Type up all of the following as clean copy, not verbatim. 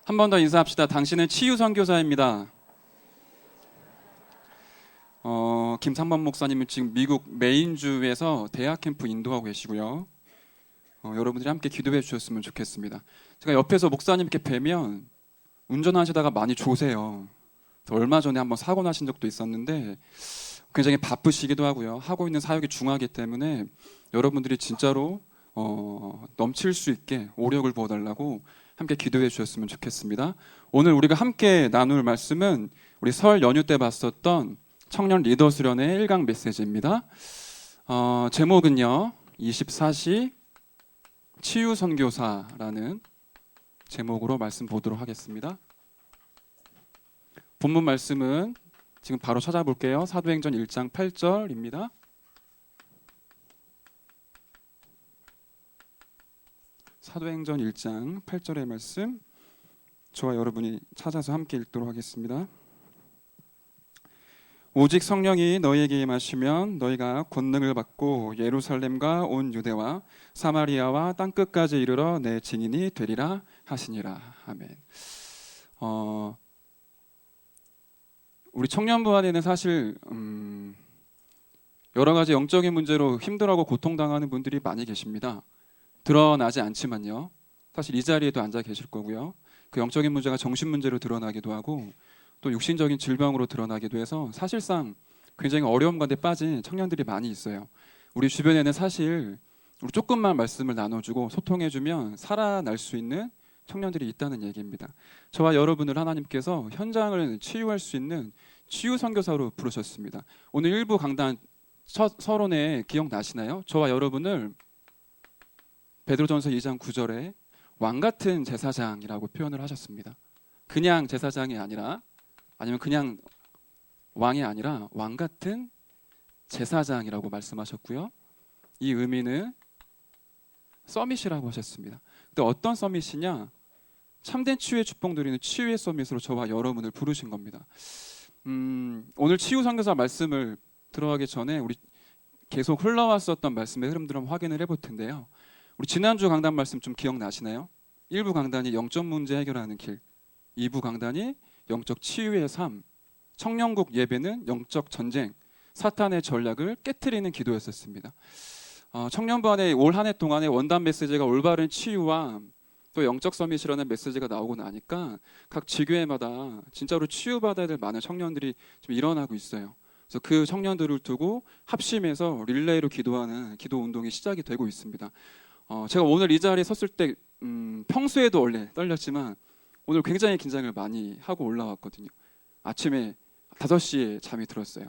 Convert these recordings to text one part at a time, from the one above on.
한 번 더 인사합시다. 당신은 치유 선교사입니다. 김상범 목사님은 지금 미국 메인주에서 대학 캠프 인도하고 계시고요. 여러분들이 함께 기도해 주셨으면 좋겠습니다. 제가 옆에서 목사님께 뵈면 운전하시다가 많이 조세요. 얼마 전에 한번 사고 나신 적도 있었는데 굉장히 바쁘시기도 하고요. 하고 있는 사역이 중하기 때문에 여러분들이 진짜로 넘칠 수 있게 오력을 부어달라고 함께 기도해 주셨으면 좋겠습니다. 오늘 우리가 함께 나눌 말씀은 우리 설 연휴 때 봤었던 청년 리더 수련의 1강 메시지입니다. 제목은요 24시 치유 선교사라는 제목으로 말씀 보도록 하겠습니다. 본문 말씀은 지금 바로 찾아볼게요. 사도행전 1장 8절입니다. 사도행전 1장 8절의 말씀, 저와 여러분이 찾아서 함께 읽도록 하겠습니다. 오직 성령이 너희에게 임하시면 너희가 권능을 받고 예루살렘과 온 유대와 사마리아와 땅끝까지 이르러 내 증인이 되리라 하시니라. 아멘. 우리 청년부 안에는 사실 여러 가지 영적인 문제로 힘들어하고 고통당하는 분들이 많이 계십니다. 드러나지 않지만요. 사실 이 자리에도 앉아 계실 거고요. 그 영적인 문제가 정신 문제로 드러나기도 하고 또 육신적인 질병으로 드러나기도 해서 사실상 굉장히 어려움 가운데 빠진 청년들이 많이 있어요. 우리 주변에는 사실 우리 조금만 말씀을 나눠주고 소통해주면 살아날 수 있는 청년들이 있다는 얘기입니다. 저와 여러분을 하나님께서 현장을 치유할 수 있는 치유 선교사로 부르셨습니다. 오늘 일부 강단 서론에 기억나시나요? 저와 여러분을 베드로전서 2장 9절에 왕같은 제사장이라고 표현을 하셨습니다. 그냥 제사장이 아니라 아니면 그냥 왕이 아니라 왕같은 제사장이라고 말씀하셨고요. 이 의미는 서밋이라고 하셨습니다. 근데 어떤 서밋이냐? 참된 치유의 축복 누리는 치유의 서밋으로 저와 여러분을 부르신 겁니다. 오늘 치유 선교사 말씀을 들어가기 전에 우리 계속 흘러왔었던 말씀의 흐름들을 한번 확인을 해볼 텐데요. 우리 지난주 강단 말씀 좀 기억나시나요? 1부 강단이 영적 문제 해결하는 길, 2부 강단이 영적 치유의 삶, 청년국 예배는 영적 전쟁, 사탄의 전략을 깨트리는 기도였었습니다. 청년부 안에 올 한 해 동안의 원단 메시지가 올바른 치유와 또 영적 서밋이라는 메시지가 나오고 나니까 각 지교회마다 진짜로 치유받아야 될 많은 청년들이 좀 일어나고 있어요. 그래서 그 청년들을 두고 합심해서 릴레이로 기도하는 기도 운동이 시작이 되고 있습니다. 제가 오늘 이 자리에 섰을 때 평소에도 원래 떨렸지만 오늘 굉장히 긴장을 많이 하고 올라왔거든요. 아침에 5시에 잠이 들었어요.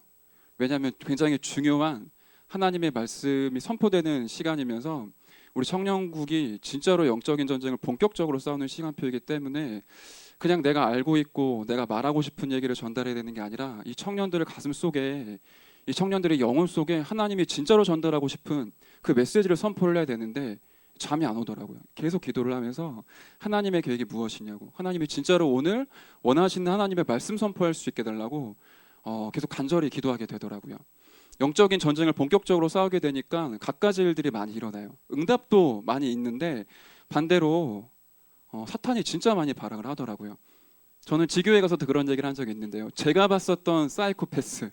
왜냐하면 굉장히 중요한 하나님의 말씀이 선포되는 시간이면서 우리 청년국이 진짜로 영적인 전쟁을 본격적으로 싸우는 시간표이기 때문에 그냥 내가 알고 있고 내가 말하고 싶은 얘기를 전달해야 되는 게 아니라 이 청년들의 가슴 속에 이 청년들의 영혼 속에 하나님이 진짜로 전달하고 싶은 그 메시지를 선포를 해야 되는데 잠이 안 오더라고요. 계속 기도를 하면서 하나님의 계획이 무엇이냐고, 하나님이 진짜로 오늘 원하시는 하나님의 말씀 선포할 수 있게 해달라고 계속 간절히 기도하게 되더라고요. 영적인 전쟁을 본격적으로 싸우게 되니까 갖가지 일들이 많이 일어나요. 응답도 많이 있는데 반대로 사탄이 진짜 많이 발악을 하더라고요. 저는 지교회 가서도 그런 얘기를 한 적이 있는데요. 제가 봤었던 사이코패스,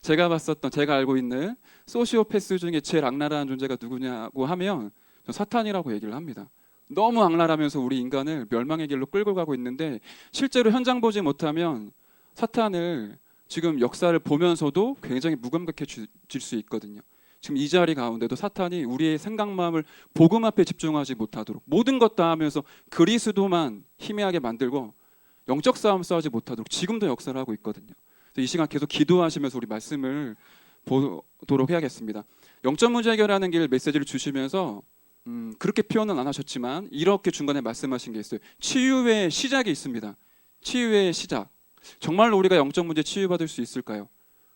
제가 알고 있는 소시오패스 중에 제일 악랄한 존재가 누구냐고 하면 사탄이라고 얘기를 합니다. 너무 악랄하면서 우리 인간을 멸망의 길로 끌고 가고 있는데 실제로 현장 보지 못하면 사탄을 지금 역사를 보면서도 굉장히 무감각해질 수 있거든요. 지금 이 자리 가운데도 사탄이 우리의 생각 마음을 복음 앞에 집중하지 못하도록 모든 것 다 하면서 그리스도만 희미하게 만들고 영적 싸움 싸우지 못하도록 지금도 역사를 하고 있거든요. 이 시간 계속 기도하시면서 우리 말씀을 보도록 해야겠습니다. 영적 문제 해결하는 길 메시지를 주시면서 그렇게 표현은 안 하셨지만 이렇게 중간에 말씀하신 게 있어요. 치유의 시작이 있습니다. 치유의 시작. 정말로 우리가 영적 문제 치유받을 수 있을까요?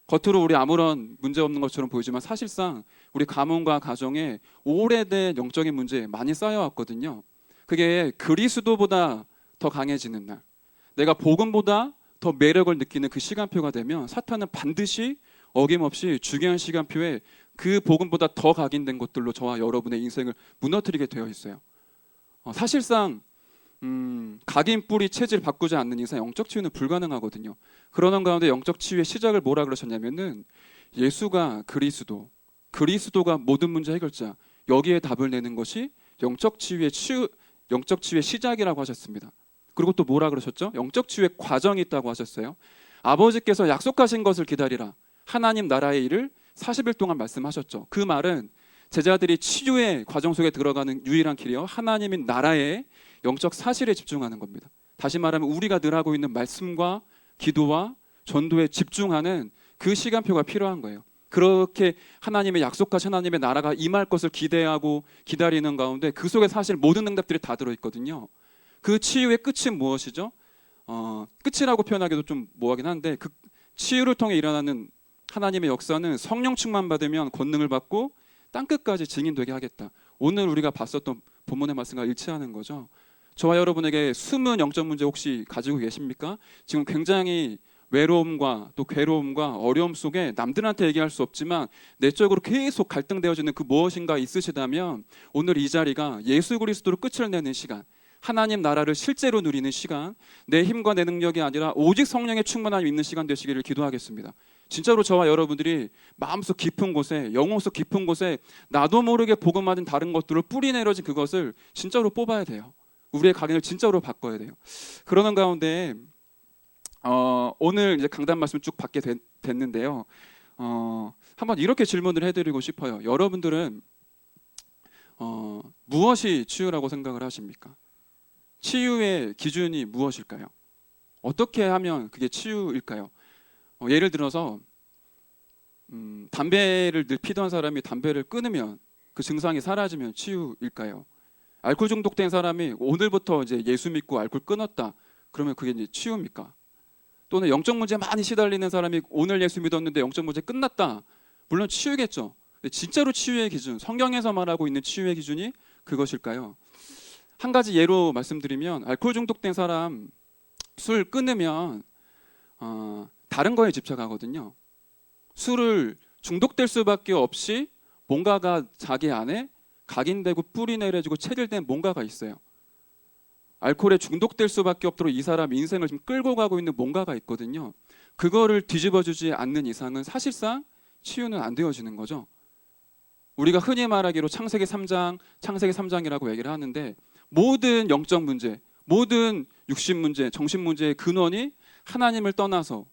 겉으로 우리 아무런 문제 없는 것처럼 보이지만 사실상 우리 가문과 가정에 오래된 영적인 문제 많이 쌓여왔거든요. 그게 그리스도보다 더 강해지는 날, 내가 복음보다 더 매력을 느끼는 그 시간표가 되면 사탄은 반드시 어김없이 중요한 시간표에 그 복음보다 더 각인된 것들로 저와 여러분의 인생을 무너뜨리게 되어 있어요. 사실상 각인 뿌리 체질 바꾸지 않는 이상 영적 치유는 불가능하거든요. 그러는 가운데 영적 치유의 시작을 뭐라 그러셨냐면은 예수가 그리스도가 모든 문제 해결자, 여기에 답을 내는 것이 영적 치유의 시작이라고 하셨습니다. 그리고 또 뭐라 그러셨죠? 영적 치유의 과정이 있다고 하셨어요. 아버지께서 약속하신 것을 기다리라. 하나님 나라의 일을 40일 동안 말씀하셨죠. 그 말은 제자들이 치유의 과정 속에 들어가는 유일한 길이요, 하나님의 나라의 영적 사실에 집중하는 겁니다. 다시 말하면 우리가 늘 하고 있는 말씀과 기도와 전도에 집중하는 그 시간표가 필요한 거예요. 그렇게 하나님의 약속하신 하나님의 나라가 임할 것을 기대하고 기다리는 가운데 그 속에 사실 모든 응답들이 다 들어있거든요. 그 치유의 끝은 무엇이죠? 끝이라고 표현하기도 좀 뭐하긴 한데, 그 치유를 통해 일어나는 하나님의 역사는 성령 충만 받으면 권능을 받고 땅끝까지 증인되게 하겠다. 오늘 우리가 봤었던 본문의 말씀과 일치하는 거죠. 저와 여러분에게 숨은 영적 문제 혹시 가지고 계십니까? 지금 굉장히 외로움과 또 괴로움과 어려움 속에 남들한테 얘기할 수 없지만 내적으로 계속 갈등되어지는 그 무엇인가 있으시다면 오늘 이 자리가 예수 그리스도로 끝을 내는 시간, 하나님 나라를 실제로 누리는 시간, 내 힘과 내 능력이 아니라 오직 성령의 충만함이 있는 시간 되시기를 기도하겠습니다. 진짜로 저와 여러분들이 마음속 깊은 곳에, 영혼속 깊은 곳에 나도 모르게 복음 맞은 다른 것들을 뿌리 내려진 그것을 진짜로 뽑아야 돼요. 우리의 각인을 진짜로 바꿔야 돼요. 그러는 가운데 오늘 이제 강단 말씀 쭉 받게 됐는데요. 한번 이렇게 질문을 해드리고 싶어요. 여러분들은 무엇이 치유라고 생각을 하십니까? 치유의 기준이 무엇일까요? 어떻게 하면 그게 치유일까요? 예를 들어서 담배를 늘 피던 사람이 담배를 끊으면 그 증상이 사라지면 치유일까요? 알코올 중독된 사람이 오늘부터 이제 예수 믿고 알코올 끊었다, 그러면 그게 이제 치유입니까? 또는 영적 문제에 많이 시달리는 사람이 오늘 예수 믿었는데 영적 문제 끝났다, 물론 치유겠죠. 근데 진짜로 치유의 기준, 성경에서 말하고 있는 치유의 기준이 그것일까요? 한 가지 예로 말씀드리면, 알코올 중독된 사람 술 끊으면 다른 거에 집착하거든요. 술을 중독될 수밖에 없이 뭔가가 자기 안에 각인되고 뿌리 내려지고 체질된 뭔가가 있어요. 알코올에 중독될 수밖에 없도록 이 사람 인생을 지금 끌고 가고 있는 뭔가가 있거든요. 그거를 뒤집어주지 않는 이상은 사실상 치유는 안 되어지는 거죠. 우리가 흔히 말하기로 창세기 3장이라고 얘기를 하는데, 모든 영적 문제, 모든 육신 문제, 정신 문제의 근원이 하나님을 떠나서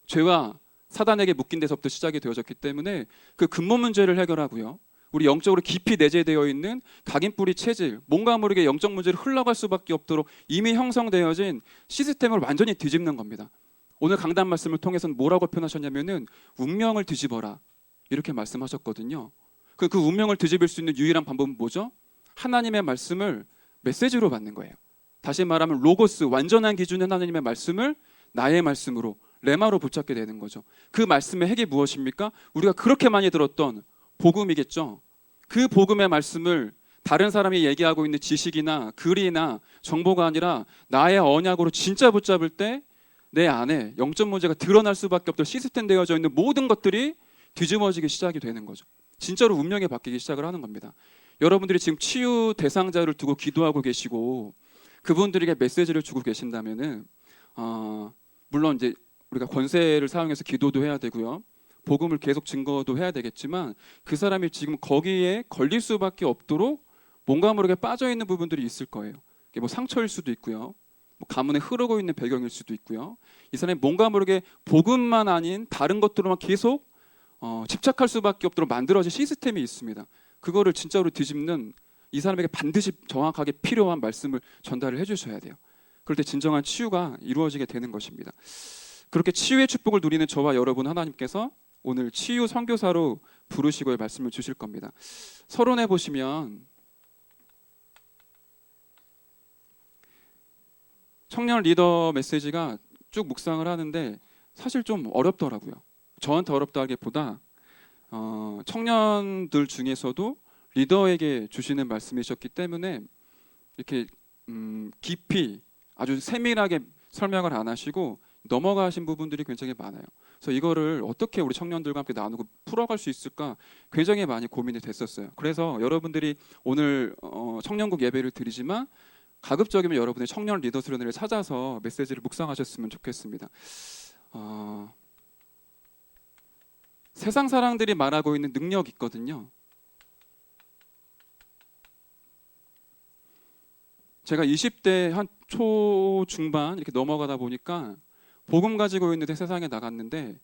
죄와 사단에게 묶인 데서부터 시작이 되어졌기 때문에 그 근본 문제를 해결하고요, 우리 영적으로 깊이 내재되어 있는 각인뿌리 체질, 뭔가 모르게 영적 문제를 흘러갈 수밖에 없도록 이미 형성되어진 시스템을 완전히 뒤집는 겁니다. 오늘 강단 말씀을 통해서는 뭐라고 표현하셨냐면은 운명을 뒤집어라, 이렇게 말씀하셨거든요. 그 운명을 뒤집을 수 있는 유일한 방법은 뭐죠? 하나님의 말씀을 메시지로 받는 거예요. 다시 말하면 로고스, 완전한 기준의 하나님의 말씀을 나의 말씀으로, 레마로 붙잡게 되는 거죠. 그 말씀의 핵이 무엇입니까? 우리가 그렇게 많이 들었던 복음이겠죠. 그 복음의 말씀을 다른 사람이 얘기하고 있는 지식이나 글이나 정보가 아니라 나의 언약으로 진짜 붙잡을 때 내 안에 영적 문제가 드러날 수밖에 없도록 시스템 되어져 있는 모든 것들이 뒤집어지기 시작이 되는 거죠. 진짜로 운명이 바뀌기 시작을 하는 겁니다. 여러분들이 지금 치유 대상자를 두고 기도하고 계시고 그분들에게 메시지를 주고 계신다면은 물론 이제 우리가 권세를 사용해서 기도도 해야 되고요, 복음을 계속 증거도 해야 되겠지만 그 사람이 지금 거기에 걸릴 수밖에 없도록 뭔가 모르게 빠져 있는 부분들이 있을 거예요. 이게 뭐 상처일 수도 있고요, 뭐 가문에 흐르고 있는 배경일 수도 있고요. 이 사람이 뭔가 모르게 복음만 아닌 다른 것들로만 계속 집착할 수밖에 없도록 만들어진 시스템이 있습니다. 그거를 진짜로 뒤집는, 이 사람에게 반드시 정확하게 필요한 말씀을 전달을 해주셔야 돼요. 그럴 때 진정한 치유가 이루어지게 되는 것입니다. 그렇게 치유의 축복을 누리는 저와 여러분, 하나님께서 오늘 치유 선교사로 부르시고 말씀을 주실 겁니다. 서론에 보시면 청년 리더 메시지가 쭉 묵상을 하는데 사실 좀 어렵더라고요. 저한테 어렵다기보다 청년들 중에서도 리더에게 주시는 말씀이셨기 때문에 이렇게 깊이 아주 세밀하게 설명을 안 하시고 넘어가신 부분들이 굉장히 많아요. 그래서 이거를 어떻게 우리 청년들과 함께 나누고 풀어갈 수 있을까 굉장히 많이 고민이 됐었어요. 그래서 여러분들이 오늘 청년국 예배를 드리지만 가급적이면 여러분의 청년 리더 수련회를 찾아서 메시지를 묵상하셨으면 좋겠습니다. 세상 사람들이 말하고 있는 능력이 있거든요. 제가 20대 한 초중반 이렇게 넘어가다 보니까 복음 가지고 있는데 세상에 나갔는데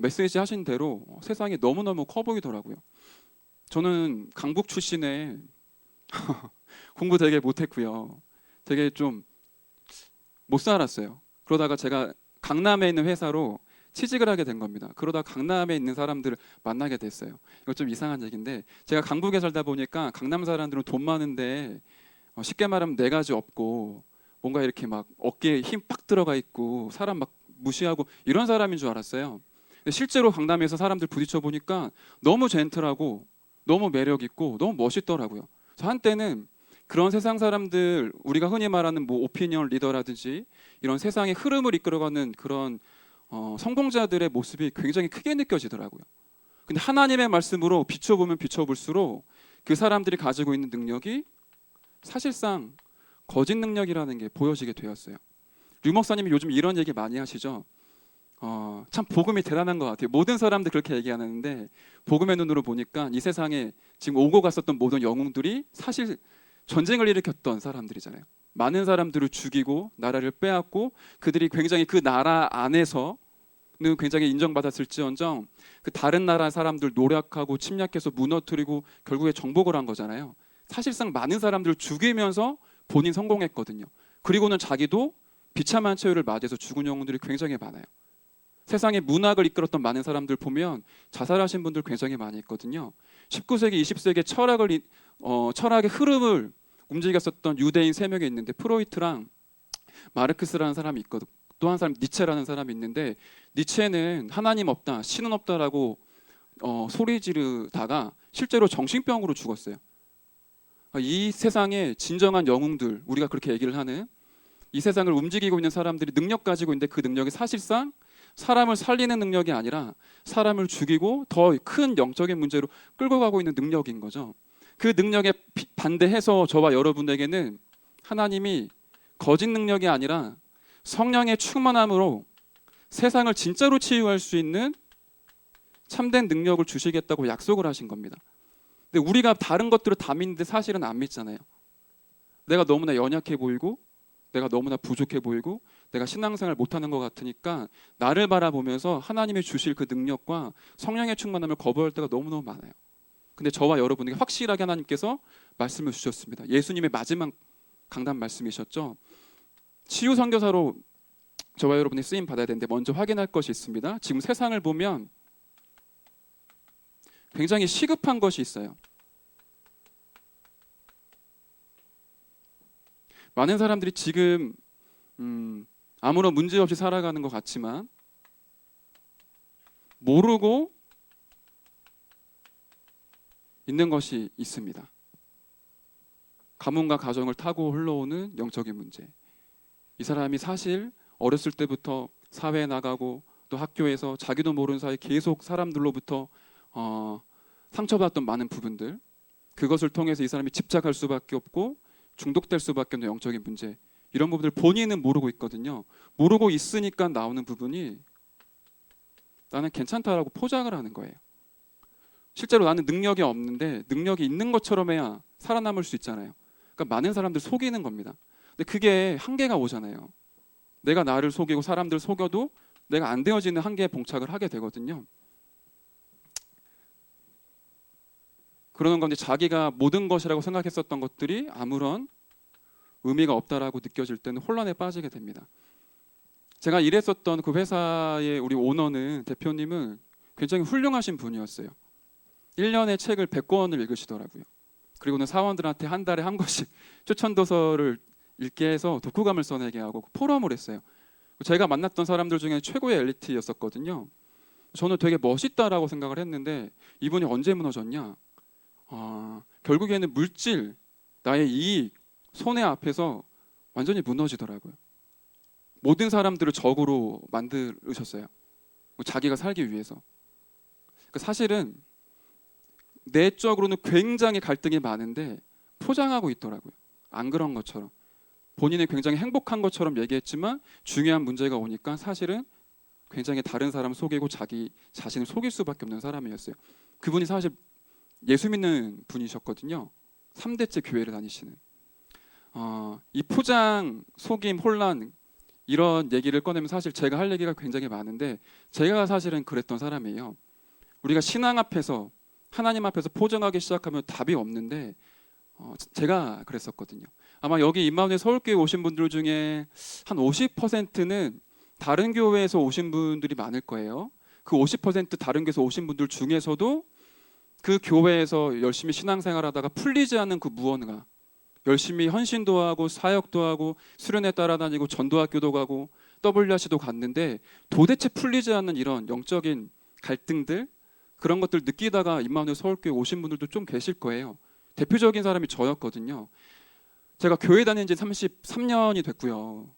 메시지 하신 대로 세상이 너무너무 커 보이더라고요. 저는 강북 출신에 공부 되게 못했고요. 되게 좀 못 살았어요. 그러다가 제가 강남에 있는 회사로 취직을 하게 된 겁니다. 그러다 강남에 있는 사람들을 만나게 됐어요. 이거 좀 이상한 얘기인데 제가 강북에 살다 보니까 강남 사람들은 돈 많은데 쉽게 말하면 네 가지 없고 뭔가 이렇게 막 어깨에 힘 빡 들어가 있고 사람 막 무시하고 이런 사람인 줄 알았어요. 근데 실제로 강남에서 사람들 부딪혀 보니까 너무 젠틀하고 너무 매력 있고 너무 멋있더라고요. 그래서 한때는 그런 세상 사람들, 우리가 흔히 말하는 뭐 오피니언 리더라든지 이런 세상의 흐름을 이끌어가는 그런 성공자들의 모습이 굉장히 크게 느껴지더라고요. 근데 하나님의 말씀으로 비춰보면 비춰볼수록 그 사람들이 가지고 있는 능력이 사실상 거짓 능력이라는 게 보여지게 되었어요. 류 목사님이 요즘 이런 얘기 많이 하시죠. 참 복음이 대단한 것 같아요. 모든 사람들 그렇게 얘기하는데 복음의 눈으로 보니까 이 세상에 지금 오고 갔었던 모든 영웅들이 사실 전쟁을 일으켰던 사람들이잖아요. 많은 사람들을 죽이고 나라를 빼앗고 그들이 굉장히 그 나라 안에서는 굉장히 인정받았을지언정 그 다른 나라 사람들 노력하고 침략해서 무너뜨리고 결국에 정복을 한 거잖아요. 사실상 많은 사람들을 죽이면서 본인 성공했거든요. 그리고는 자기도 비참한 최후를 맞이해서 죽은 영웅들이 굉장히 많아요. 세상의 문학을 이끌었던 많은 사람들 보면 자살하신 분들 굉장히 많이 있거든요. 19세기, 20세기 철학의 흐름을 움직였었던 유대인 3명이 있는데 프로이트랑 마르크스라는 사람이 있거든. 또 한 사람 니체라는 사람이 있는데 니체는 하나님 없다, 신은 없다라고 소리 지르다가 실제로 정신병으로 죽었어요. 이 세상의 진정한 영웅들, 우리가 그렇게 얘기를 하는 이 세상을 움직이고 있는 사람들이 능력 가지고 있는데 그 능력이 사실상 사람을 살리는 능력이 아니라 사람을 죽이고 더 큰 영적인 문제로 끌고 가고 있는 능력인 거죠. 그 능력에 반대해서 저와 여러분에게는 하나님이 거짓 능력이 아니라 성령의 충만함으로 세상을 진짜로 치유할 수 있는 참된 능력을 주시겠다고 약속을 하신 겁니다. 근데 우리가 다른 것들을 다 믿는데 사실은 안 믿잖아요. 내가 너무나 연약해 보이고 내가 너무나 부족해 보이고 내가 신앙생활 못하는 것 같으니까 나를 바라보면서 하나님이 주실 그 능력과 성령의 충만함을 거부할 때가 너무너무 많아요. 근데 저와 여러분에게 확실하게 하나님께서 말씀을 주셨습니다. 예수님의 마지막 강단 말씀이셨죠. 치유 선교사로 저와 여러분이 쓰임 받아야 되는데 먼저 확인할 것이 있습니다. 지금 세상을 보면 굉장히 시급한 것이 있어요. 많은 사람들이 지금 아무런 문제 없이 살아가는 것 같지만 모르고 있는 것이 있습니다. 가문과 가정을 타고 흘러오는 영적인 문제. 이 사람이 사실 어렸을 때부터 사회에 나가고 또 학교에서 자기도 모르는 사이 계속 사람들로부터 상처받았던 많은 부분들, 그것을 통해서 이 사람이 집착할 수밖에 없고 중독될 수밖에 없는 영적인 문제, 이런 부분들 본인은 모르고 있거든요. 모르고 있으니까 나오는 부분이 나는 괜찮다라고 포장을 하는 거예요. 실제로 나는 능력이 없는데 능력이 있는 것처럼 해야 살아남을 수 있잖아요. 그러니까 많은 사람들 속이는 겁니다. 근데 그게 한계가 오잖아요. 내가 나를 속이고 사람들 속여도 내가 안 되어지는 한계에 봉착을 하게 되거든요. 그러는 건데 자기가 모든 것이라고 생각했었던 것들이 아무런 의미가 없다라고 느껴질 때는 혼란에 빠지게 됩니다. 제가 일했었던 그 회사의 우리 오너는, 대표님은 굉장히 훌륭하신 분이었어요. 1년에 책을 100권을 읽으시더라고요. 그리고는 사원들한테 한 달에 한 권씩 추천도서를 읽게 해서 독후감을 써내게 하고 포럼을 했어요. 제가 만났던 사람들 중에 최고의 엘리트였었거든요. 저는 되게 멋있다라고 생각을 했는데 이분이 언제 무너졌냐? 결국에는 물질, 나의 이익, 손해 앞에서 완전히 무너지더라고요. 모든 사람들을 적으로 만드셨어요. 자기가 살기 위해서. 사실은 내적으로는 굉장히 갈등이 많은데 포장하고 있더라고요. 안 그런 것처럼 본인이 굉장히 행복한 것처럼 얘기했지만 중요한 문제가 오니까 사실은 굉장히 다른 사람 속이고 자기 자신을 속일 수밖에 없는 사람이었어요. 그분이 사실 예수 믿는 분이셨거든요. 3대째 교회를 다니시는. 이 포장, 속임, 혼란 이런 얘기를 꺼내면 사실 제가 할 얘기가 굉장히 많은데 제가 사실은 그랬던 사람이에요. 우리가 신앙 앞에서 하나님 앞에서 포장하기 시작하면 답이 없는데 제가 그랬었거든요. 아마 여기 임마누엘 서울교회 오신 분들 중에 한 50%는 다른 교회에서 오신 분들이 많을 거예요. 그 50% 다른 교회에서 오신 분들 중에서도 그 교회에서 열심히 신앙생활하다가 풀리지 않는 그 무언가, 열심히 헌신도 하고 사역도 하고 수련회 따라다니고 전도학교도 가고 WRC도 갔는데 도대체 풀리지 않는 이런 영적인 갈등들, 그런 것들 느끼다가 임마누엘 서울교회 오신 분들도 좀 계실 거예요. 대표적인 사람이 저였거든요. 제가 교회 다닌 지 33년이 됐고요.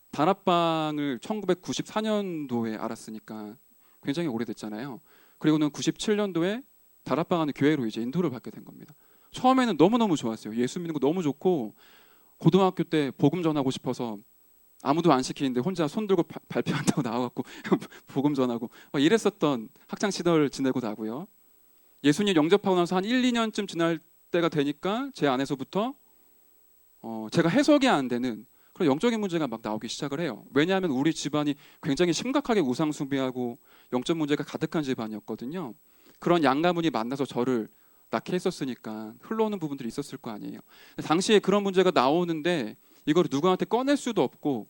다락방을 1994년도에 알았으니까 굉장히 오래됐잖아요. 그리고는 97년도에 다락방 하는 교회로 이제 인도를 받게 된 겁니다. 처음에는 너무너무 좋았어요. 예수 믿는 거 너무 좋고 고등학교 때 복음 전하고 싶어서 아무도 안 시키는데 혼자 손 들고 발표한다고 나와갖고 복음 전하고 막 이랬었던 학창 시절 지내고 나고요. 예수님 영접하고 나서 한 1, 2년쯤 지날 때가 되니까 제 안에서부터 제가 해석이 안 되는 그런 영적인 문제가 막 나오기 시작을 해요. 왜냐하면 우리 집안이 굉장히 심각하게 우상 숭배하고 영적 문제가 가득한 집안이었거든요. 그런 양가문이 만나서 저를 낳게 했었으니까 흘러오는 부분들이 있었을 거 아니에요. 당시에 그런 문제가 나오는데 이걸 누구한테 꺼낼 수도 없고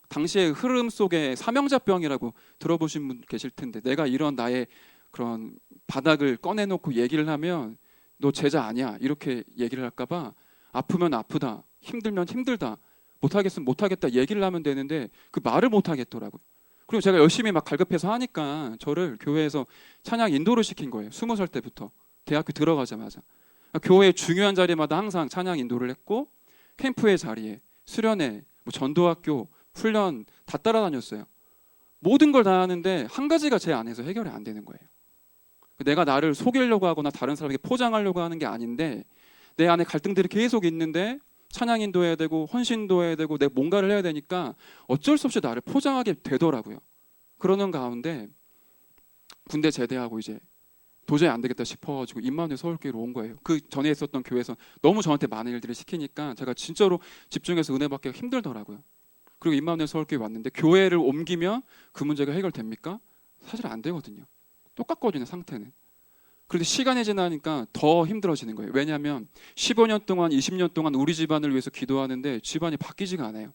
당시의 흐름 속에 사명자병이라고 들어보신 분 계실 텐데 내가 이런 나의 그런 바닥을 꺼내놓고 얘기를 하면 너 제자 아니야 이렇게 얘기를 할까봐 아프면 아프다, 힘들면 힘들다, 못하겠으면 못하겠다 얘기를 하면 되는데 그 말을 못하겠더라고요. 그리고 제가 열심히 막 갈급해서 하니까 저를 교회에서 찬양 인도를 시킨 거예요. 20살 때부터 대학교 들어가자마자 교회 중요한 자리마다 항상 찬양 인도를 했고 캠프의 자리에 수련회, 뭐 전도학교, 훈련 다 따라다녔어요. 모든 걸 다 하는데 한 가지가 제 안에서 해결이 안 되는 거예요. 내가 나를 속이려고 하거나 다른 사람에게 포장하려고 하는 게 아닌데 내 안에 갈등들이 계속 있는데 찬양 인도해야 되고 헌신도 해야 되고 내가 뭔가를 해야 되니까 어쩔 수 없이 나를 포장하게 되더라고요. 그러는 가운데 군대 제대하고 이제 도저히 안 되겠다 싶어가지고 임마누엘 서울교회로 온 거예요. 그 전에 있었던 교회에서 너무 저한테 많은 일들을 시키니까 제가 진짜로 집중해서 은혜 받기가 힘들더라고요. 그리고 임마누엘 서울교회 왔는데 교회를 옮기면 그 문제가 해결됩니까? 사실 안 되거든요. 똑같거든요, 상태는. 그런데 시간이 지나니까 더 힘들어지는 거예요. 왜냐하면 15년 동안 20년 동안 우리 집안을 위해서 기도하는데 집안이 바뀌지가 않아요.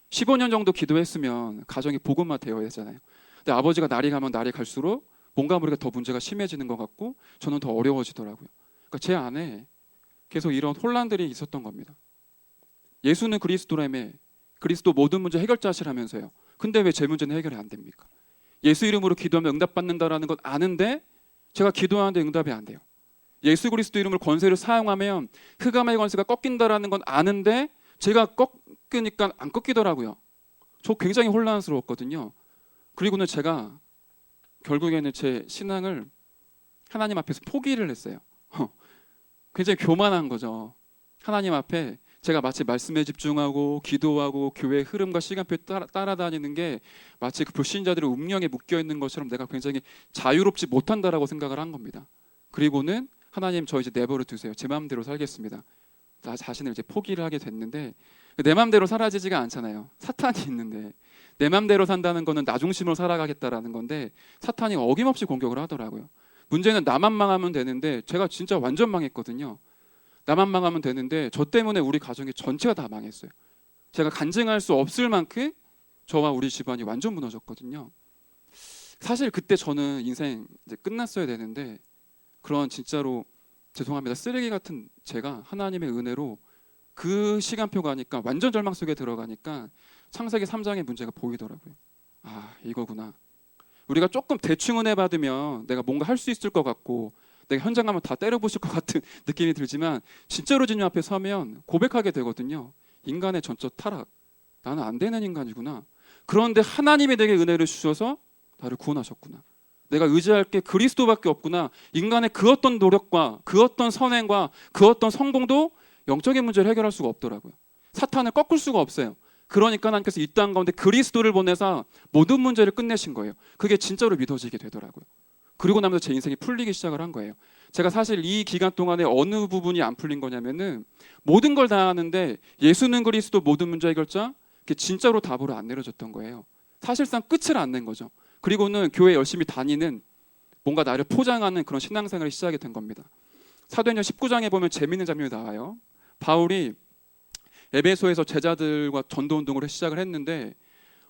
15년 정도 기도했으면 가정이 복음화 되어야 되잖아요. 근데 아버지가 날이 가면 날이 갈수록 뭔가 모르게 더 문제가 심해지는 것 같고 저는 더 어려워지더라고요. 그러니까 제 안에 계속 이런 혼란들이 있었던 겁니다. 예수는 그리스도라며 그리스도 모든 문제 해결자시라면서요. 근데 왜 제 문제는 해결이 안 됩니까? 예수 이름으로 기도하면 응답받는다라는 건 아는데 제가 기도하는데 응답이 안 돼요. 예수 그리스도 이름으로 권세를 사용하면 흑암의 권세가 꺾인다라는 건 아는데 제가 꺾으니까 안 꺾이더라고요. 저 굉장히 혼란스러웠거든요. 그리고는 제가 결국에는 제 신앙을 하나님 앞에서 포기를 했어요. 굉장히 교만한 거죠. 하나님 앞에 제가 마치 말씀에 집중하고 기도하고 교회 흐름과 시간표에 따라다니는 게 마치 그 불신자들의 운명에 묶여있는 것처럼 내가 굉장히 자유롭지 못한다라고 생각을 한 겁니다. 그리고는 하나님 저 이제 내버려 두세요. 제 마음대로 살겠습니다. 나 자신을 이제 포기를 하게 됐는데 내 마음대로 사라지지가 않잖아요. 사탄이 있는데 내 마음대로 산다는 거는 나 중심으로 살아가겠다라는 건데 사탄이 어김없이 공격을 하더라고요. 문제는 나만 망하면 되는데 제가 진짜 완전 망했거든요. 나만 망하면 되는데 저 때문에 우리 가정이 전체가 다 망했어요. 제가 간증할 수 없을 만큼 저와 우리 집안이 완전 무너졌거든요. 사실 그때 저는 인생 이제 끝났어야 되는데 그런 진짜로 죄송합니다. 쓰레기 같은 제가 하나님의 은혜로 그 시간표 가니까 완전 절망 속에 들어가니까 창세기 3장의 문제가 보이더라고요. 아, 이거구나. 우리가 조금 대충 은혜 받으면 내가 뭔가 할 수 있을 것 같고 내가 현장 가면 다 때려부실 것 같은 느낌이 들지만 진짜로 주님 앞에 서면 고백하게 되거든요. 인간의 전적 타락. 나는 안 되는 인간이구나. 그런데 하나님이 내게 은혜를 주셔서 나를 구원하셨구나. 내가 의지할 게 그리스도밖에 없구나. 인간의 그 어떤 노력과 그 어떤 선행과 그 어떤 성공도 영적인 문제를 해결할 수가 없더라고요. 사탄을 꺾을 수가 없어요. 그러니까 하나님께서 이 땅 가운데 그리스도를 보내서 모든 문제를 끝내신 거예요. 그게 진짜로 믿어지게 되더라고요. 그리고 나면서 제 인생이 풀리기 시작을 한 거예요. 제가 사실 이 기간 동안에 어느 부분이 안 풀린 거냐면은 모든 걸 다 하는데 예수는 그리스도 모든 문제 해결자, 그게 진짜로 답으로 안 내려졌던 거예요. 사실상 끝을 안 낸 거죠. 그리고는 교회 열심히 다니는 뭔가 나를 포장하는 그런 신앙생활이 시작이 된 겁니다. 사도행전 19장에 보면 재미있는 장면이 나와요. 바울이 에베소에서 제자들과 전도운동을 시작을 했는데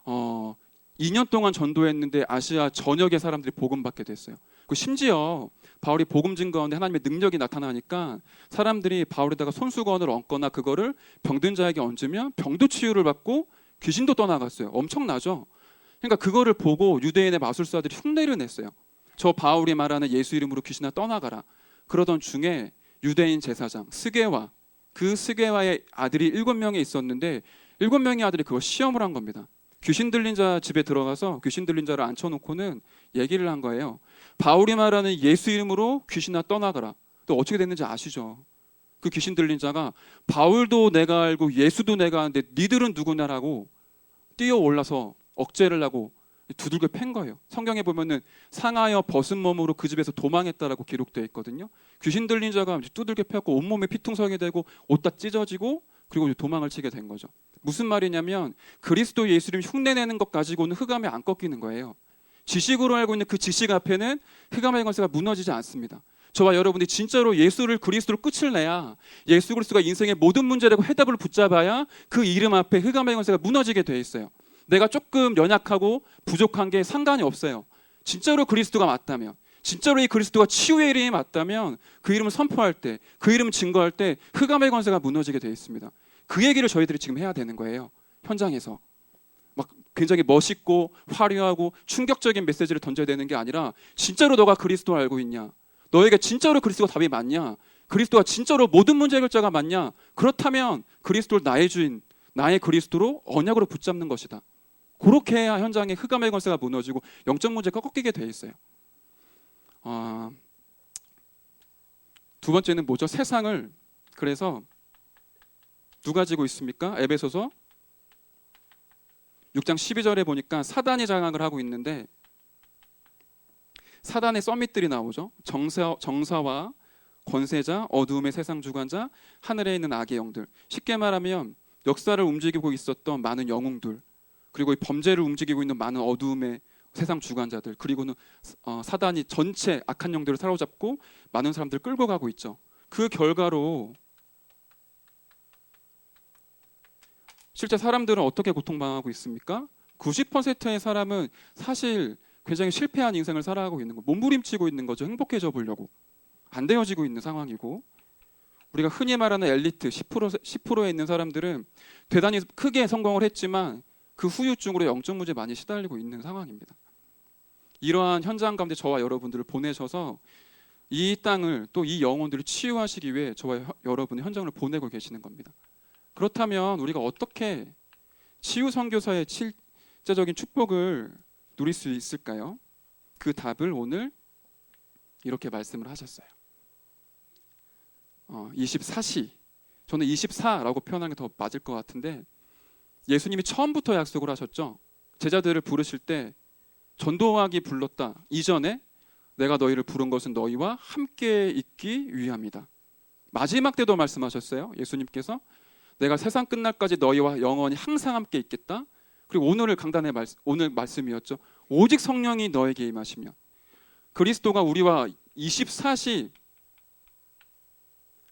2년 동안 전도했는데 아시아 전역의 사람들이 복음 받게 됐어요. 그 심지어 바울이 복음 증거하는데 하나님의 능력이 나타나니까 사람들이 바울에다가 손수건을 얹거나 그거를 병든 자에게 얹으면 병도 치유를 받고 귀신도 떠나갔어요. 엄청나죠? 그러니까 그거를 보고 유대인의 마술사들이 흉내를 냈어요. 저 바울이 말하는 예수 이름으로 귀신아 떠나가라. 그러던 중에 유대인 제사장 스게와, 그 스게와의 아들이 7명이 있었는데 7명의 아들이 그걸 시험을 한 겁니다. 귀신 들린 자 집에 들어가서 귀신 들린 자를 앉혀놓고는 얘기를 한 거예요. 바울이 말하는 예수 이름으로 귀신아 떠나가라. 또 어떻게 됐는지 아시죠? 그 귀신 들린 자가 바울도 내가 알고 예수도 내가 아는데 니들은 누구냐라고 뛰어 올라서 억제를 하고 두들겨 팬 거예요. 성경에 보면은 상하여 벗은 몸으로 그 집에서 도망했다라고 기록되어 있거든요. 귀신 들린 자가 두들겨 패고 온몸에 피퉁성이 되고 옷 다 찢어지고 그리고 도망을 치게 된 거죠. 무슨 말이냐면 그리스도 예수님 흉내내는 것 가지고는 흑암에 안 꺾이는 거예요. 지식으로 알고 있는 그 지식 앞에는 흑암의 권세가 무너지지 않습니다. 저와 여러분이 진짜로 예수를 그리스도로 끝을 내야, 예수 그리스도가 인생의 모든 문제라고 해답을 붙잡아야 그 이름 앞에 흑암의 권세가 무너지게 돼 있어요. 내가 조금 연약하고 부족한 게 상관이 없어요. 진짜로 그리스도가 맞다면, 진짜로 이 그리스도가 치유의 이름이 맞다면 그 이름을 선포할 때, 그 이름을 증거할 때 흑암의 권세가 무너지게 돼 있습니다. 그 얘기를 저희들이 지금 해야 되는 거예요. 현장에서 막 굉장히 멋있고 화려하고 충격적인 메시지를 던져야 되는 게 아니라 진짜로 너가 그리스도 알고 있냐? 너에게 진짜로 그리스도가 답이 맞냐? 그리스도가 진짜로 모든 문제 해결자가 맞냐? 그렇다면 그리스도를 나의 주인, 나의 그리스도로 언약으로 붙잡는 것이다. 그렇게 해야 현장에 흑암의 권세가 무너지고 영적 문제가 꺾이게 돼 있어요. 두 번째는 뭐죠? 세상을 그래서 누가 지고 있습니까? 에베소서 6장 12절에 보니까 사단이 장악을 하고 있는데 사단의 서밋들이 나오죠. 정사와 권세자, 어두움의 세상 주관자, 하늘에 있는 악의 영들. 쉽게 말하면 역사를 움직이고 있었던 많은 영웅들, 그리고 이 범죄를 움직이고 있는 많은 어두움의 세상 주관자들, 그리고는 사단이 전체 악한 영들을 사로잡고 많은 사람들을 끌고 가고 있죠. 그 결과로 실제 사람들은 어떻게 고통당하고 있습니까? 90%의 사람은 사실 굉장히 실패한 인생을 살아가고 있는 거, 몸부림치고 있는 거죠. 행복해져 보려고 안 되어지고 있는 상황이고, 우리가 흔히 말하는 엘리트 10%에 있는 사람들은 대단히 크게 성공을 했지만 그 후유증으로 영적 문제에 많이 시달리고 있는 상황입니다. 이러한 현장 가운데 저와 여러분들을 보내셔서 이 땅을 또 이 영혼들을 치유하시기 위해 저와 여러분의 현장을 보내고 계시는 겁니다. 그렇다면 우리가 어떻게 치유 선교사의 실제적인 축복을 누릴 수 있을까요? 그 답을 오늘 이렇게 말씀을 하셨어요. 24시, 저는 24라고 표현하는 게 더 맞을 것 같은데, 예수님이 처음부터 약속을 하셨죠. 제자들을 부르실 때 전도하기 불렀다 이전에 내가 너희를 부른 것은 너희와 함께 있기 위함이다. 마지막 때도 말씀하셨어요. 예수님께서 내가 세상 끝날까지 너희와 영원히 항상 함께 있겠다. 그리고 오늘 강단의 오늘 말씀이었죠. 오직 성령이 너에게 임하시며, 그리스도가 우리와 24시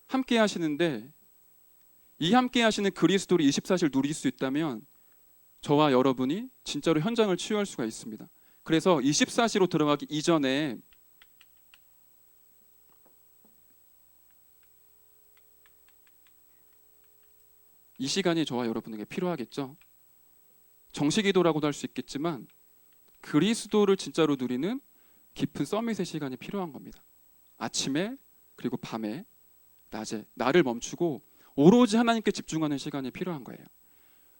함께 하시는데, 이 함께 하시는 그리스도를 24시를 누릴 수 있다면 저와 여러분이 진짜로 현장을 치유할 수가 있습니다. 그래서 24시로 들어가기 이전에 이 시간이 저와 여러분에게 필요하겠죠. 정식기도라고도 할 수 있겠지만 그리스도를 진짜로 누리는 깊은 서밋의 시간이 필요한 겁니다. 아침에, 그리고 밤에, 낮에 나를 멈추고 오로지 하나님께 집중하는 시간이 필요한 거예요.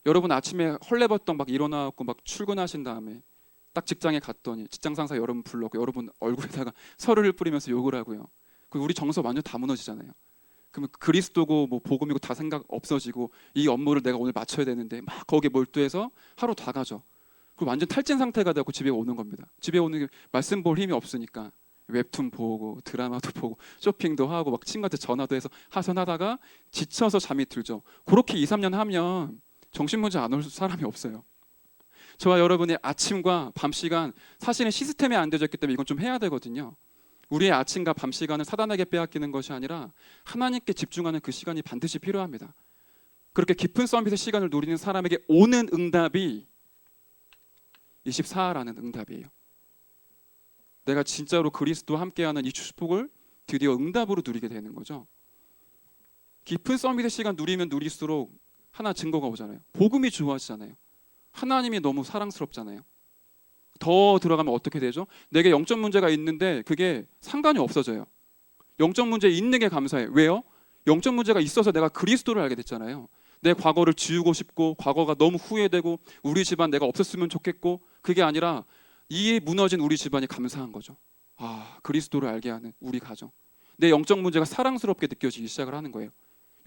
여러분 아침에 헐레벌떡 막 일어나고 막 출근하신 다음에 딱 직장에 갔더니 직장 상사 여러분 불렀고 여러분 얼굴에다가 서류를 뿌리면서 욕을 하고요. 그리고 우리 정서 완전 다 무너지잖아요. 그러면 그리스도고 뭐 복음이고 다 생각 없어지고 이 업무를 내가 오늘 마쳐야 되는데 막 거기에 몰두해서 하루 다 가죠. 그 완전 탈진 상태가 되고 집에 오는 겁니다. 집에 오는 게 말씀 볼 힘이 없으니까 웹툰 보고 드라마도 보고 쇼핑도 하고 막 친구한테 전화도 해서 하선하다가 지쳐서 잠이 들죠. 그렇게 2, 3년 하면 정신문제 안 올 사람이 없어요. 저와 여러분의 아침과 밤 시간, 사실은 시스템이 안 되어졌기 때문에 이건 좀 해야 되거든요. 우리의 아침과 밤 시간은 사단에게 빼앗기는 것이 아니라 하나님께 집중하는 그 시간이 반드시 필요합니다. 그렇게 깊은 서밋의 시간을 누리는 사람에게 오는 응답이 24라는 응답이에요. 내가 진짜로 그리스도와 함께하는 이 축복을 드디어 응답으로 누리게 되는 거죠. 깊은 서밋의 시간 누리면 누릴수록 하나 증거가 오잖아요. 복음이 좋아지잖아요. 하나님이 너무 사랑스럽잖아요. 더 들어가면 어떻게 되죠? 내게 영적 문제가 있는데 그게 상관이 없어져요. 영적 문제 있는 게 감사해요. 왜요? 영적 문제가 있어서 내가 그리스도를 알게 됐잖아요. 내 과거를 지우고 싶고 과거가 너무 후회되고 우리 집안 내가 없었으면 좋겠고, 그게 아니라 이 무너진 우리 집안이 감사한 거죠. 아, 그리스도를 알게 하는 우리 가정. 내 영적 문제가 사랑스럽게 느껴지기 시작을 하는 거예요.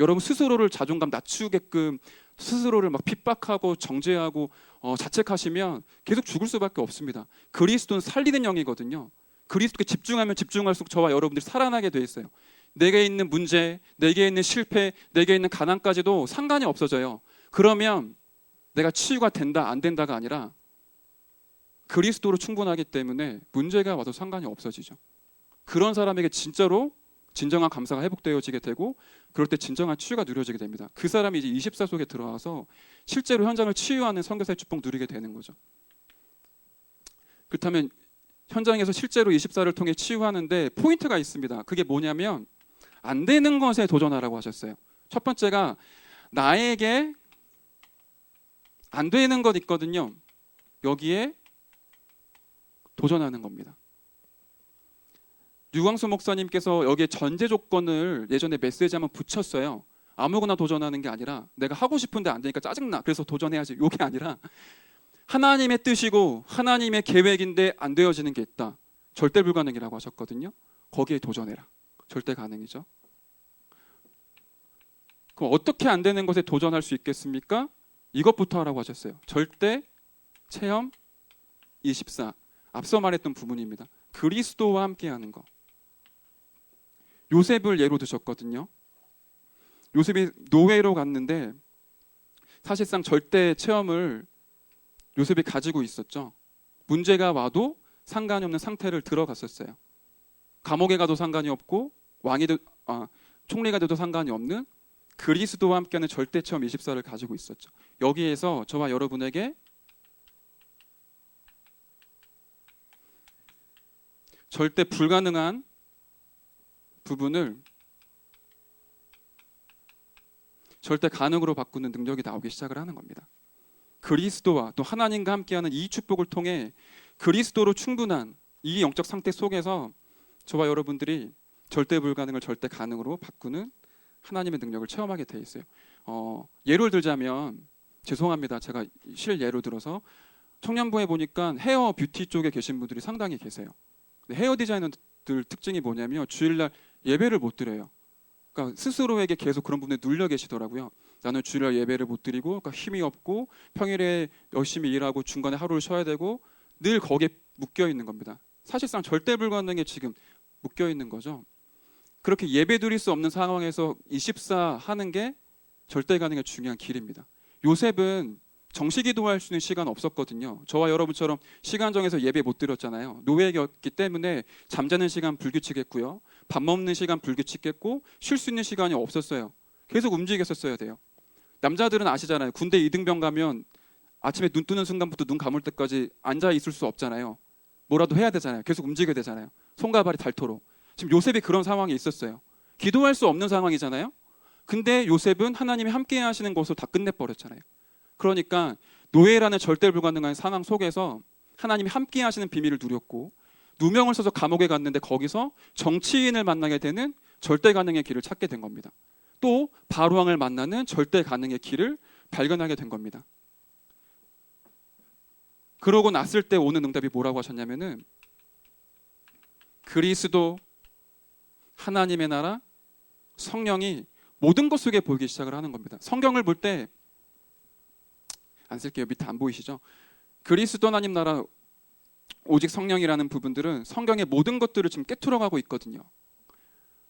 여러분 스스로를 자존감 낮추게끔 스스로를 막 핍박하고 정죄하고 자책하시면 계속 죽을 수밖에 없습니다. 그리스도는 살리는 영이거든요. 그리스도께 집중하면 집중할수록 저와 여러분들이 살아나게 돼 있어요. 내게 있는 문제, 내게 있는 실패, 내게 있는 가난까지도 상관이 없어져요. 그러면 내가 치유가 된다 안 된다가 아니라 그리스도로 충분하기 때문에 문제가 와도 상관이 없어지죠. 그런 사람에게 진짜로 진정한 감사가 회복되어지게 되고, 그럴 때 진정한 치유가 누려지게 됩니다. 그 사람이 이제 24 속에 들어와서 실제로 현장을 치유하는 선교사의 축복 누리게 되는 거죠. 그렇다면 현장에서 실제로 24를 통해 치유하는데 포인트가 있습니다. 그게 뭐냐면 안 되는 것에 도전하라고 하셨어요. 첫 번째가 나에게 안 되는 것 있거든요. 여기에 도전하는 겁니다. 유광수 목사님께서 여기에 전제 조건을 예전에 메시지 한번 붙였어요. 아무거나 도전하는 게 아니라 내가 하고 싶은데 안 되니까 짜증나, 그래서 도전해야지, 이게 아니라 하나님의 뜻이고 하나님의 계획인데 안 되어지는 게 있다. 절대 불가능이라고 하셨거든요. 거기에 도전해라. 절대 가능이죠. 그럼 어떻게 안 되는 것에 도전할 수 있겠습니까? 이것부터 하라고 하셨어요. 절대 체험 24. 앞서 말했던 부분입니다. 그리스도와 함께하는 것. 요셉을 예로 드셨거든요. 요셉이 노예로 갔는데 사실상 절대 체험을 요셉이 가지고 있었죠. 문제가 와도 상관이 없는 상태를 들어갔었어요. 감옥에 가도 상관이 없고 총리가 돼도 상관이 없는 그리스도와 함께하는 절대 체험 24를 가지고 있었죠. 여기에서 저와 여러분에게 절대 불가능한 부분을 절대 가능으로 바꾸는 능력이 나오기 시작을 하는 겁니다. 그리스도와 또 하나님과 함께하는 이 축복을 통해 그리스도로 충분한 이 영적 상태 속에서 저와 여러분들이 절대 불가능을 절대 가능으로 바꾸는 하나님의 능력을 체험하게 돼 있어요. 예를 들자면, 죄송합니다, 제가 실예로 들어서 청년부에 보니까 헤어 뷰티 쪽에 계신 분들이 상당히 계세요. 헤어 디자이너들 특징이 뭐냐면 주일날 예배를 못 드려요. 그러니까 스스로에게 계속 그런 부분에 눌려 계시더라고요. 나는 주일날 예배를 못 드리고, 그러니까 힘이 없고 평일에 열심히 일하고 중간에 하루를 쉬어야 되고 늘 거기에 묶여 있는 겁니다. 사실상 절대 불가능에 지금 묶여 있는 거죠. 그렇게 예배 드릴 수 없는 상황에서 24 하는 게 절대 가능의 중요한 길입니다. 요셉은 정시 기도할 수 있는 시간 없었거든요. 저와 여러분처럼 시간 정해서 예배 못 드렸잖아요. 노예였기 때문에 잠자는 시간 불규칙했고요. 밥 먹는 시간 불규칙했고 쉴 수 있는 시간이 없었어요. 계속 움직였었어야 돼요. 남자들은 아시잖아요. 군대 이등병 가면 아침에 눈 뜨는 순간부터 눈 감을 때까지 앉아 있을 수 없잖아요. 뭐라도 해야 되잖아요. 계속 움직여야 되잖아요. 손과 발이 닳도록. 지금 요셉이 그런 상황에 있었어요. 기도할 수 없는 상황이잖아요. 근데 요셉은 하나님이 함께 하시는 것으로 다 끝내버렸잖아요. 그러니까 노예라는 절대 불가능한 상황 속에서 하나님이 함께 하시는 비밀을 누렸고, 누명을 써서 감옥에 갔는데 거기서 정치인을 만나게 되는 절대 가능의 길을 찾게 된 겁니다. 또 바로왕을 만나는 절대 가능의 길을 발견하게 된 겁니다. 그러고 났을 때 오는 응답이 뭐라고 하셨냐면은 그리스도, 하나님의 나라, 성령이 모든 것 속에 보이기 시작을 하는 겁니다. 성경을 볼 때 안 쓸게요. 밑에 안 보이시죠? 그리스도 하나님 나라 오직 성령이라는 부분들은 성경의 모든 것들을 지금 깨트려가고 있거든요.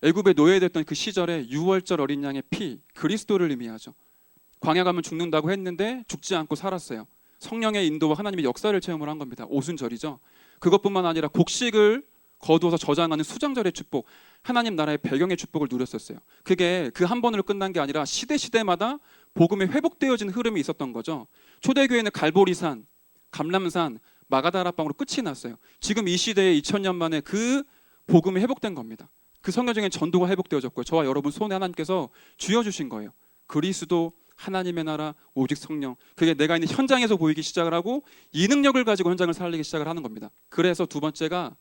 애굽에 노예됐던 그 시절에 유월절 어린 양의 피, 그리스도를 의미하죠. 광야 가면 죽는다고 했는데 죽지 않고 살았어요. 성령의 인도와 하나님의 역사를 체험을 한 겁니다. 오순절이죠. 그것뿐만 아니라 곡식을 거두어서 저장하는 수장절의 축복, 하나님 나라의 배경의 축복을 누렸었어요. 그게 그 한 번으로 끝난 게 아니라 시대마다 복음이 회복되어진 흐름이 있었던 거죠. 초대교회는 갈보리산, 감람산, 마가다라방으로 끝이 났어요. 지금 이 시대에 2000년 만에 그 복음이 회복된 겁니다. 그 성경적인 전도가 회복되어졌고요. 저와 여러분 손에 하나님께서 쥐어주신 거예요. 그리스도, 하나님의 나라, 오직 성령. 그게 내가 있는 현장에서 보이기 시작을 하고 이 능력을 가지고 현장을 살리기 시작을 하는 겁니다. 그래서 두 번째가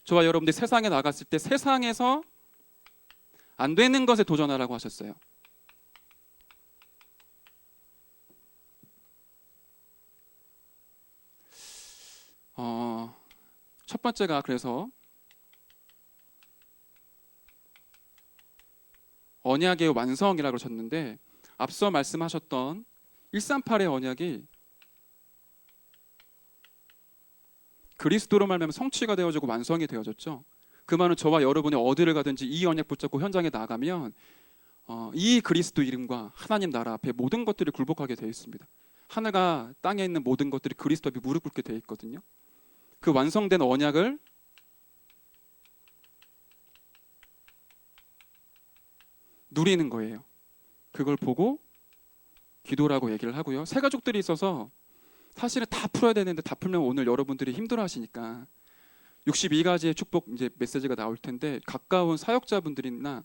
저와 여러분들이 세상에 나갔을 때 세상에서 안 되는 것에 도전하라고 하셨어요. 첫 번째가 그래서 언약의 완성이라고 그러셨는데 앞서 말씀하셨던 138의 언약이 그리스도로 말미암아 성취가 되어지고 완성이 되어졌죠. 그 말은 저와 여러분이 어디를 가든지 이 언약 붙잡고 현장에 나가면 이 그리스도 이름과 하나님 나라 앞에 모든 것들이 굴복하게 되어 있습니다. 하늘과 땅에 있는 모든 것들이 그리스도 앞에 무릎 꿇게 되어 있거든요. 그 완성된 언약을 누리는 거예요. 그걸 보고 기도라고 얘기를 하고요. 새 가족들이 있어서 사실은 다 풀어야 되는데 다 풀면 오늘 여러분들이 힘들어 하시니까 62가지의 축복 이제 메시지가 나올 텐데 가까운 사역자분들이나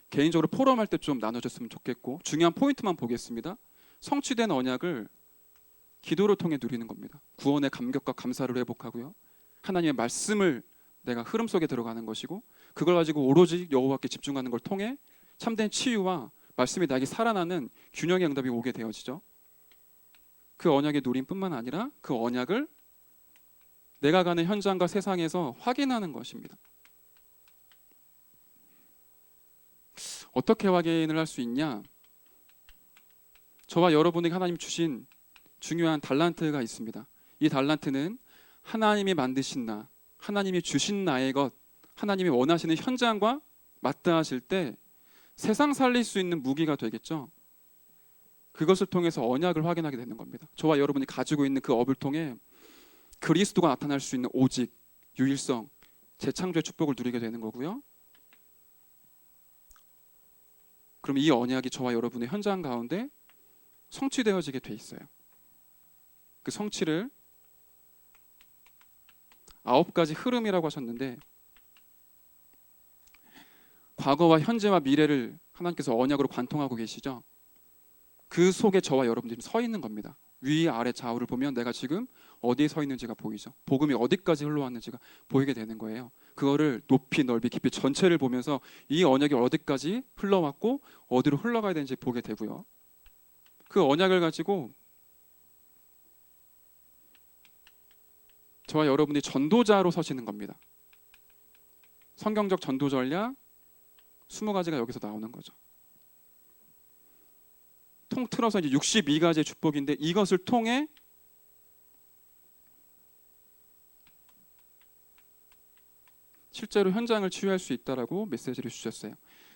개인적으로 포럼할 때 좀 나눠줬으면 좋겠고 중요한 포인트만 보겠습니다. 성취된 언약을 기도를 통해 누리는 겁니다. 구원의 감격과 감사를 회복하고요. 하나님의 말씀을 내가 흐름 속에 들어가는 것이고 그걸 가지고 오로지 여호와께 집중하는 걸 통해 참된 치유와 말씀이 나에게 살아나는 균형의 응답이 오게 되어지죠. 그 언약의 누림뿐만 아니라 그 언약을 내가 가는 현장과 세상에서 확인하는 것입니다. 어떻게 확인을 할 수 있냐? 저와 여러분에게 하나님 주신 중요한 달란트가 있습니다. 이 달란트는 하나님이 만드신 나, 하나님이 주신 나의 것, 하나님이 원하시는 현장과 맞닿으실 때 세상 살릴 수 있는 무기가 되겠죠. 그것을 통해서 언약을 확인하게 되는 겁니다. 저와 여러분이 가지고 있는 그 업을 통해 그리스도가 나타날 수 있는 오직, 유일성, 재창조의 축복을 누리게 되는 거고요. 그럼 이 언약이 저와 여러분의 현장 가운데 성취되어지게 돼 있어요. 그 성취를 9가지 흐름이라고 하셨는데 과거와 현재와 미래를 하나님께서 언약으로 관통하고 계시죠. 그 속에 저와 여러분들이 서 있는 겁니다. 위, 아래, 좌우를 보면 내가 지금 어디에 서 있는지가 보이죠. 복음이 어디까지 흘러왔는지가 보이게 되는 거예요. 그거를 높이, 넓이, 깊이 전체를 보면서 이 언약이 어디까지 흘러왔고 어디로 흘러가야 되는지 보게 되고요. 그 언약을 가지고 저와 여러분이 전도자로 서시는 겁니다. 성경적 전도 전략 20가지가 여기서 나오는 거죠. 통틀어서 이제 62가지의 축복인데 이것을 통해 실제로 현장을 치유할 수 있다라고 메시지를 주셨어요.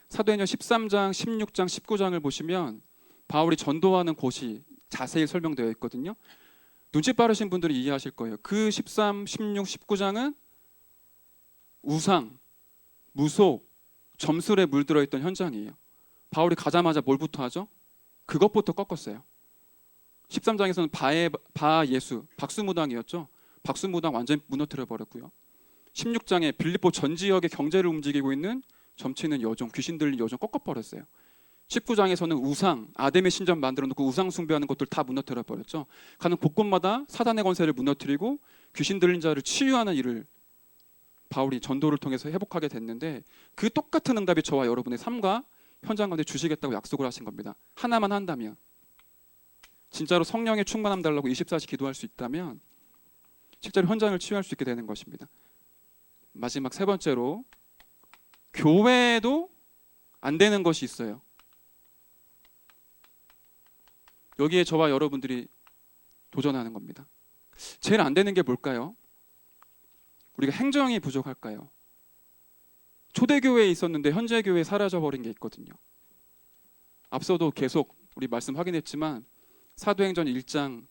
사도행전 13장, 16장, 19장을 보시면 바울이 전도하는 곳이 자세히 설명되어 있거든요. 눈치 빠르신 분들이 이해하실 거예요. 그 13, 16, 19장은 우상, 무속, 점술에 물들어 있던 현장이에요. 바울이 가자마자 뭘부터 하죠? 그것부터 꺾었어요. 13장에서는 바 예수, 박수무당이었죠. 박수무당 완전히 무너뜨려 버렸고요. 16장에 빌립보 전 지역의 경제를 움직이고 있는 점치는 여종, 귀신 들린 여종 꺾어버렸어요. 19장에서는 우상, 아담의 신전 만들어 놓고 우상 숭배하는 것들 다 무너뜨려 버렸죠. 가는 곳곳마다 사단의 권세를 무너뜨리고 귀신 들린 자를 치유하는 일을 바울이 전도를 통해서 회복하게 됐는데 그 똑같은 응답이 저와 여러분의 삶과 현장 가운데 주시겠다고 약속을 하신 겁니다. 하나만 한다면, 진짜로 성령의 충만함 달라고 24시 기도할 수 있다면 실제로 현장을 치유할 수 있게 되는 것입니다. 마지막 세 번째로 교회에도 안 되는 것이 있어요. 여기에 저와 여러분들이 도전하는 겁니다. 제일 안 되는 게 뭘까요? 우리가 행정이 부족할까요? 초대교회에 있었는데 현재 교회에 사라져버린 게 있거든요. 앞서도 계속 우리 말씀 확인했지만 사도행전 1장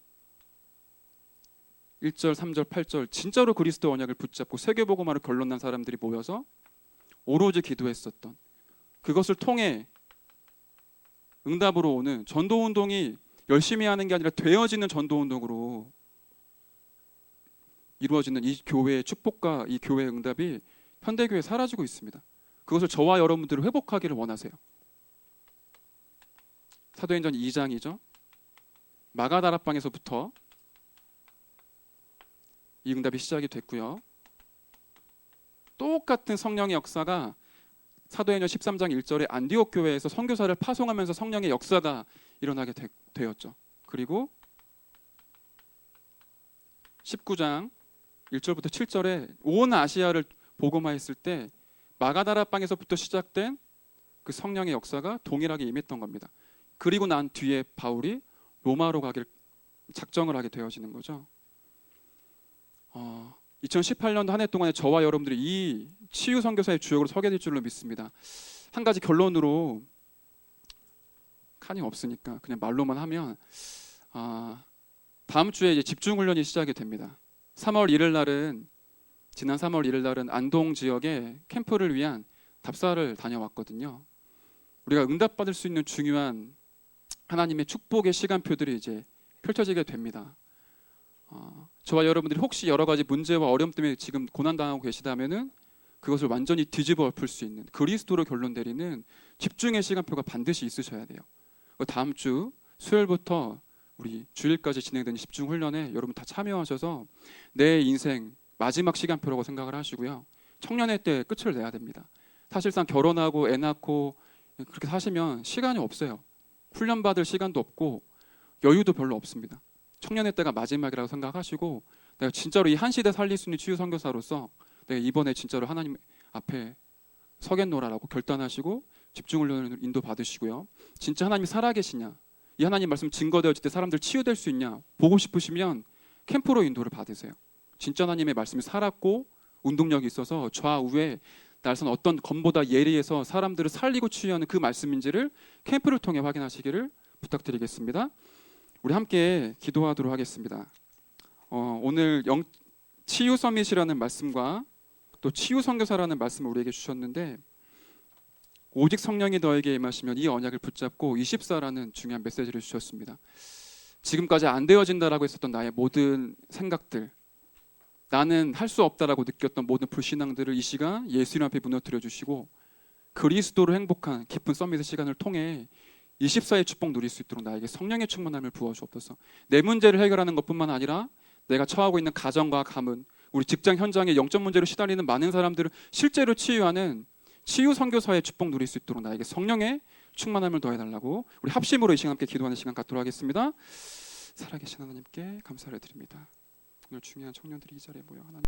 1절, 3절, 8절 진짜로 그리스도 언약을 붙잡고 세계복음화를 결론난 사람들이 모여서 오로지 기도했었던, 그것을 통해 응답으로 오는 전도운동이 열심히 하는 게 아니라 되어지는 전도운동으로 이루어지는 이 교회의 축복과 이 교회의 응답이 현대교회에 사라지고 있습니다. 그것을 저와 여러분들이 회복하기를 원하세요. 사도행전 2장이죠. 마가다락방에서부터 이 응답이 시작이 됐고요. 똑같은 성령의 역사가 사도행전 13장 1절에 안디옥 교회에서 선교사를 파송하면서 성령의 역사가 일어나게 되었죠. 그리고 19장 1절부터 7절에 온 아시아를 복음화했을 때 마가다락방에서부터 시작된 그 성령의 역사가 동일하게 임했던 겁니다. 그리고 난 뒤에 바울이 로마로 가길 작정을 하게 되어지는 거죠. 2018년도 한 해 동안에 저와 여러분들이 이 치유 선교사의 주역으로 서게 될 줄로 믿습니다. 한 가지 결론으로, 칸이 없으니까 그냥 말로만 하면, 다음 주에 이제 집중 훈련이 시작이 됩니다. 지난 3월 1일 날은 안동 지역에 캠프를 위한 답사를 다녀왔거든요. 우리가 응답받을 수 있는 중요한 하나님의 축복의 시간표들이 이제 펼쳐지게 됩니다. 저와 여러분들이 혹시 여러 가지 문제와 어려움 때문에 지금 고난당하고 계시다면은 그것을 완전히 뒤집어 엎을 수 있는, 그리스도로 결론 내리는 집중의 시간표가 반드시 있으셔야 돼요. 다음 주 수요일부터 우리 주일까지 진행되는 집중 훈련에 여러분 다 참여하셔서 내 인생 마지막 시간표라고 생각을 하시고요. 청년회 때 끝을 내야 됩니다. 사실상 결혼하고 애 낳고 그렇게 사시면 시간이 없어요. 훈련받을 시간도 없고 여유도 별로 없습니다. 청년회 때가 마지막이라고 생각하시고, 내가 진짜로 이 한 시대 살릴 수 있는 치유 선교사로서 내가 이번에 진짜로 하나님 앞에 서겠노라라고 결단하시고 집중 훈련을 인도 받으시고요. 진짜 하나님이 살아계시냐, 이 하나님 말씀 증거되어질 때 사람들 치유될 수 있냐 보고 싶으시면 캠프로 인도를 받으세요. 진짜 하나님의 말씀이 살았고 운동력이 있어서 좌우에 날선 어떤 검보다 예리해서 사람들을 살리고 치유하는 그 말씀인지를 캠프를 통해 확인하시기를 부탁드리겠습니다. 우리 함께 기도하도록 하겠습니다. 오늘 치유 서밋이라는 말씀과 또 치유 선교사라는 말씀을 우리에게 주셨는데, 오직 성령이 너에게 임하시면 이 언약을 붙잡고 24라는 중요한 메시지를 주셨습니다. 지금까지 안 되어진다라고 했었던 나의 모든 생각들, 나는 할 수 없다라고 느꼈던 모든 불신앙들을 이 시간 예수님 앞에 무너뜨려 주시고 그리스도로 행복한 기쁜 서밋의 시간을 통해 24의 축복 누릴 수 있도록 나에게 성령의 충만함을 부어주옵소서. 내 문제를 해결하는 것뿐만 아니라 내가 처하고 있는 가정과 가문, 우리 직장 현장에 영적 문제로 시달리는 많은 사람들을 실제로 치유하는 치유 선교사의 축복 누릴 수 있도록 나에게 성령의 충만함을 더해달라고 우리 합심으로 이 시간 함께 기도하는 시간 갖도록 하겠습니다. 살아계신 하나님께 감사를 드립니다. 오늘 중요한 청년들이 이 자리에 모여 하나님